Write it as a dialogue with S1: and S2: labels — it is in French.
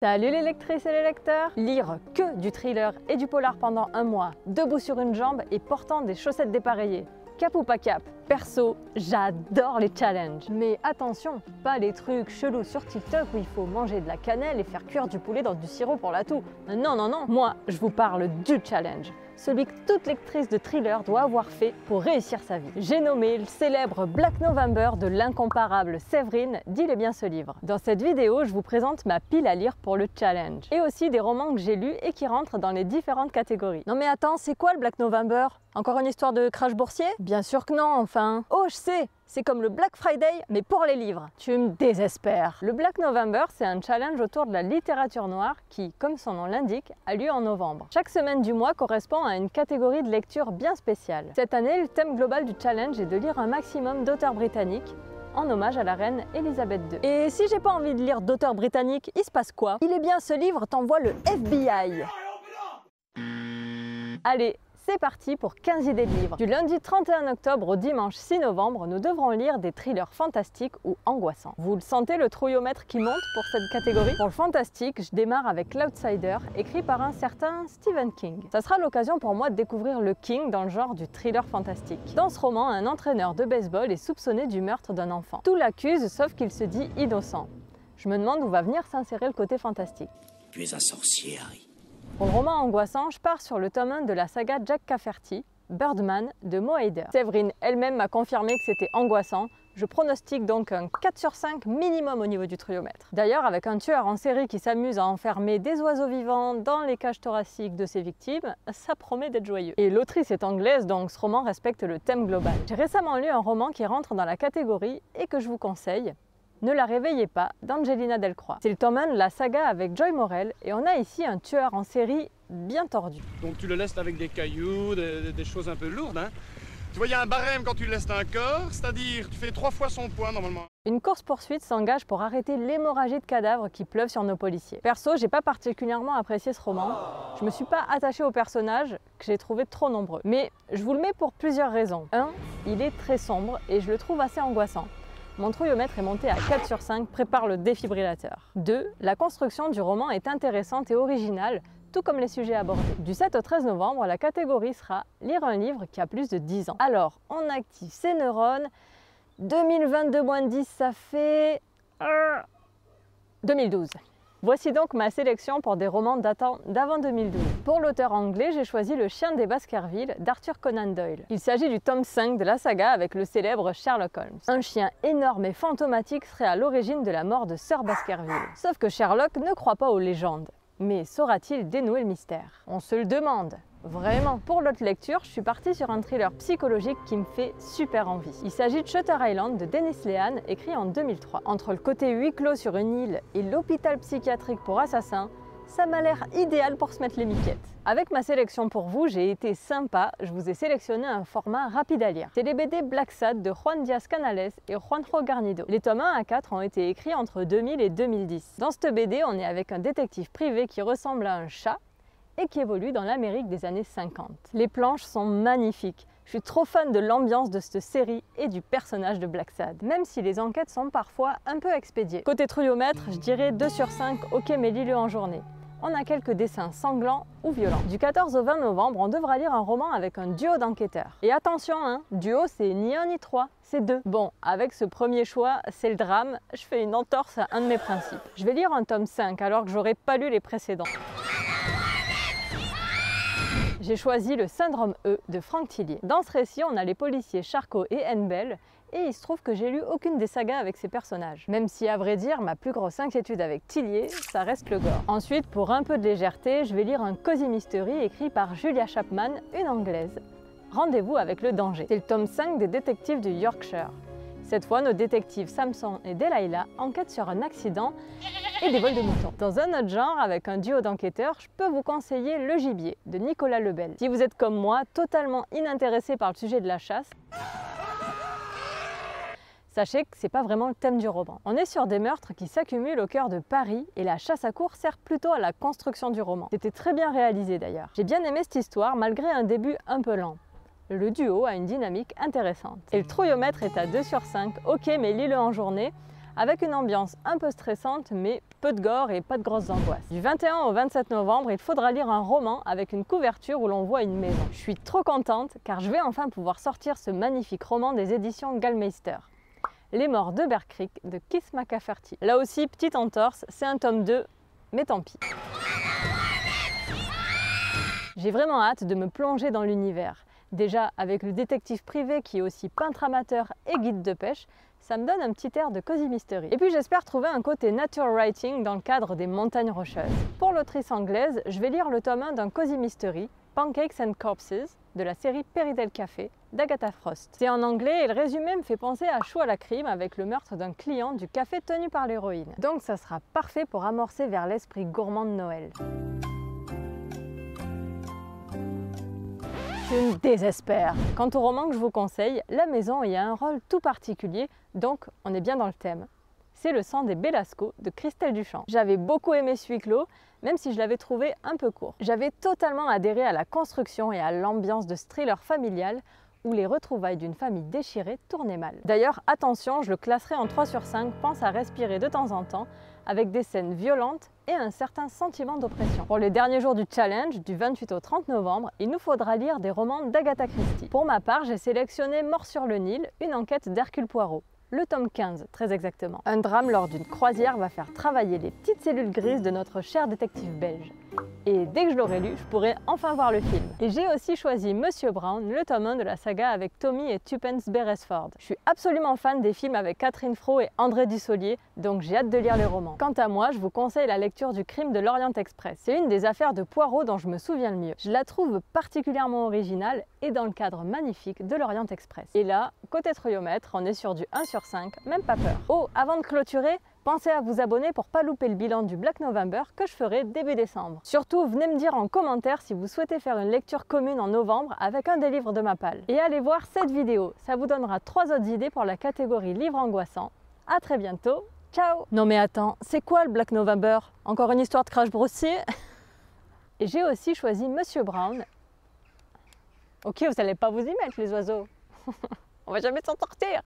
S1: Salut les lectrices et les lecteurs! Lire que du thriller et du polar pendant un mois, debout sur une jambe et portant des chaussettes dépareillées. Cap ou pas cap? Perso, j'adore les challenges. Mais attention, pas les trucs chelous sur TikTok où il faut manger de la cannelle et faire cuire du poulet dans du sirop pour la toux. Non, non, non, moi je vous parle du challenge. Celui que toute lectrice de thriller doit avoir fait pour réussir sa vie. J'ai nommé le célèbre Black November de l'incomparable Séverine d'Il est bien ce livre. Dans cette vidéo, je vous présente ma pile à lire pour le challenge. Et aussi des romans que j'ai lus et qui rentrent dans les différentes catégories. Non mais attends, c'est quoi le Black November? Encore une histoire de crash boursier? Bien sûr que non, enfin. Oh, je sais! C'est comme le Black Friday, mais pour les livres. Tu me désespères. Le Black November, c'est un challenge autour de la littérature noire qui, comme son nom l'indique, a lieu en novembre. Chaque semaine du mois correspond à une catégorie de lecture bien spéciale. Cette année, le thème global du challenge est de lire un maximum d'auteurs britanniques, en hommage à la reine Elisabeth II. Et si j'ai pas envie de lire d'auteurs britanniques, il se passe quoi? Il est bien ce livre t'envoie le FBI. Allez, c'est parti pour 15 idées de livres. Du lundi 31 octobre au dimanche 6 novembre, nous devrons lire des thrillers fantastiques ou angoissants. Vous le sentez, le trouillomètre qui monte pour cette catégorie? Pour le fantastique, je démarre avec L'Outsider, écrit par un certain Stephen King. Ça sera l'occasion pour moi de découvrir le King dans le genre du thriller fantastique. Dans ce roman, un entraîneur de baseball est soupçonné du meurtre d'un enfant. Tout l'accuse, sauf qu'il se dit innocent. Je me demande où va venir s'insérer le côté fantastique.
S2: Tu es un sorcier, Harry.
S1: Pour le roman angoissant, je pars sur le tome 1 de la saga Jack Cafferty, Birdman de Mo Hayder. Séverine elle-même m'a confirmé que c'était angoissant. Je pronostique donc un 4 sur 5 minimum au niveau du trouillomètre. D'ailleurs, avec un tueur en série qui s'amuse à enfermer des oiseaux vivants dans les cages thoraciques de ses victimes, ça promet d'être joyeux. Et l'autrice est anglaise, donc ce roman respecte le thème global. J'ai récemment lu un roman qui rentre dans la catégorie et que je vous conseille. Ne la réveillez pas d'Angelina Delcroix. C'est le tome 1 de la saga avec Joy Morell et on a ici un tueur en série bien tordu.
S3: Donc tu le laisses avec des cailloux, des choses un peu lourdes, hein. Tu vois, il y a un barème quand tu le laisses un corps, c'est-à-dire tu fais 3 fois son poids normalement.
S1: Une course-poursuite s'engage pour arrêter l'hémorragie de cadavres qui pleuvent sur nos policiers. Perso, j'ai pas particulièrement apprécié ce roman. Je me suis pas attachée aux personnages que j'ai trouvé trop nombreux. Mais je vous le mets pour plusieurs raisons. 1, il est très sombre et je le trouve assez angoissant. Mon trouillomètre est monté à 4 sur 5, prépare le défibrillateur. 2. La construction du roman est intéressante et originale, tout comme les sujets abordés. Du 7 au 13 novembre, la catégorie sera « Lire un livre qui a plus de 10 ans ». Alors, on active ses neurones. 2022-10, ça fait... 2012. Voici donc ma sélection pour des romans datant d'avant 2012. Pour l'auteur anglais, j'ai choisi Le Chien des Baskerville d'Arthur Conan Doyle. Il s'agit du tome 5 de la saga avec le célèbre Sherlock Holmes. Un chien énorme et fantomatique serait à l'origine de la mort de Sir Baskerville. Sauf que Sherlock ne croit pas aux légendes. Mais saura-t-il dénouer le mystère? On se le demande. Vraiment. Pour l'autre lecture, je suis partie sur un thriller psychologique qui me fait super envie. Il s'agit de Shutter Island de Dennis Lehane, écrit en 2003. Entre le côté huis clos sur une île et l'hôpital psychiatrique pour assassins, ça m'a l'air idéal pour se mettre les miquettes. Avec ma sélection pour vous, j'ai été sympa, je vous ai sélectionné un format rapide à lire. C'est les BD Black Sad de Juan Diaz Canales et Juanjo Garnido. Les tomes 1 à 4 ont été écrits entre 2000 et 2010. Dans cette BD, on est avec un détective privé qui ressemble à un chat et qui évolue dans l'Amérique des années 50. Les planches sont magnifiques. Je suis trop fan de l'ambiance de cette série et du personnage de Black Sad, même si les enquêtes sont parfois un peu expédiées. Côté trouillomètre, je dirais 2 sur 5, ok mais lis-le en journée. On a quelques dessins sanglants ou violents. Du 14 au 20 novembre, on devra lire un roman avec un duo d'enquêteurs. Et attention, hein, duo c'est ni 1 ni 3, c'est 2. Bon, avec ce premier choix, c'est le drame, je fais une entorse à un de mes principes. Je vais lire un tome 5 alors que j'aurais pas lu les précédents. J'ai choisi le Syndrome E de Franck Tillier. Dans ce récit, on a les policiers Charcot et Henbel, et il se trouve que j'ai lu aucune des sagas avec ces personnages. Même si, à vrai dire, ma plus grosse inquiétude avec Tillier, ça reste le gore. Ensuite, pour un peu de légèreté, je vais lire un Cozy Mystery écrit par Julia Chapman, une anglaise. Rendez-vous avec le danger. C'est le tome 5 des détectives du Yorkshire. Cette fois, nos détectives Samson et Delilah enquêtent sur un accident et des vols de moutons. Dans un autre genre, avec un duo d'enquêteurs, je peux vous conseiller Le Gibier de Nicolas Lebel. Si vous êtes comme moi, totalement inintéressé par le sujet de la chasse, sachez que c'est pas vraiment le thème du roman. On est sur des meurtres qui s'accumulent au cœur de Paris et la chasse à courre sert plutôt à la construction du roman. C'était très bien réalisé d'ailleurs. J'ai bien aimé cette histoire malgré un début un peu lent. Le duo a une dynamique intéressante. Et le trouillomètre est à 2 sur 5, ok mais lis-le en journée, avec une ambiance un peu stressante, mais peu de gore et pas de grosses angoisses. Du 21 au 27 novembre, il faudra lire un roman avec une couverture où l'on voit une maison. Je suis trop contente car je vais enfin pouvoir sortir ce magnifique roman des éditions Gallmeister. Les morts de Bear Creek de Keith McCafferty. Là aussi, petite entorse, c'est un tome 2, mais tant pis. J'ai vraiment hâte de me plonger dans l'univers. Déjà, avec le détective privé qui est aussi peintre amateur et guide de pêche, ça me donne un petit air de cozy mystery. Et puis j'espère trouver un côté nature writing dans le cadre des montagnes rocheuses. Pour l'autrice anglaise, je vais lire le tome 1 d'un cozy mystery, Pancakes and Corpses, de la série Perry Del Café, d'Agatha Frost. C'est en anglais et le résumé me fait penser à Choux à la crime avec le meurtre d'un client du café tenu par l'héroïne. Donc ça sera parfait pour amorcer vers l'esprit gourmand de Noël. Je me désespère. Quant au roman que je vous conseille, la maison y a un rôle tout particulier, donc on est bien dans le thème. C'est Le sang des Belasco de Christelle Duchamp. J'avais beaucoup aimé ce huis clos, même si je l'avais trouvé un peu court. J'avais totalement adhéré à la construction et à l'ambiance de ce thriller familial où les retrouvailles d'une famille déchirée tournaient mal. D'ailleurs, attention, je le classerai en 3 sur 5, pense à respirer de temps en temps, avec des scènes violentes et un certain sentiment d'oppression. Pour les derniers jours du challenge, du 28 au 30 novembre, il nous faudra lire des romans d'Agatha Christie. Pour ma part, j'ai sélectionné Mort sur le Nil, une enquête d'Hercule Poirot. Le tome 15, très exactement. Un drame lors d'une croisière va faire travailler les petites cellules grises de notre cher détective belge. Et dès que je l'aurai lu, je pourrai enfin voir le film. Et j'ai aussi choisi Monsieur Brown, le tome 1 de la saga avec Tommy et Tuppence Beresford. Je suis absolument fan des films avec Catherine Fro et André Dussolier, donc j'ai hâte de lire les romans. Quant à moi, je vous conseille la lecture du Crime de l'Orient Express. C'est une des affaires de Poirot dont je me souviens le mieux. Je la trouve particulièrement originale et dans le cadre magnifique de l'Orient Express. Et là, côté troyomètre, on est sur du 1 sur 5, même pas peur. Oh, avant de clôturer, pensez à vous abonner pour pas louper le bilan du Black November que je ferai début décembre. Surtout, venez me dire en commentaire si vous souhaitez faire une lecture commune en novembre avec un des livres de ma palle. Et allez voir cette vidéo, ça vous donnera 3 autres idées pour la catégorie livres angoissants. À très bientôt, ciao! Non mais attends, c'est quoi le Black November? Encore une histoire de crash brossier? Et j'ai aussi choisi Monsieur Brown. Ok, vous n'allez pas vous y mettre les oiseaux. On va jamais s'en sortir.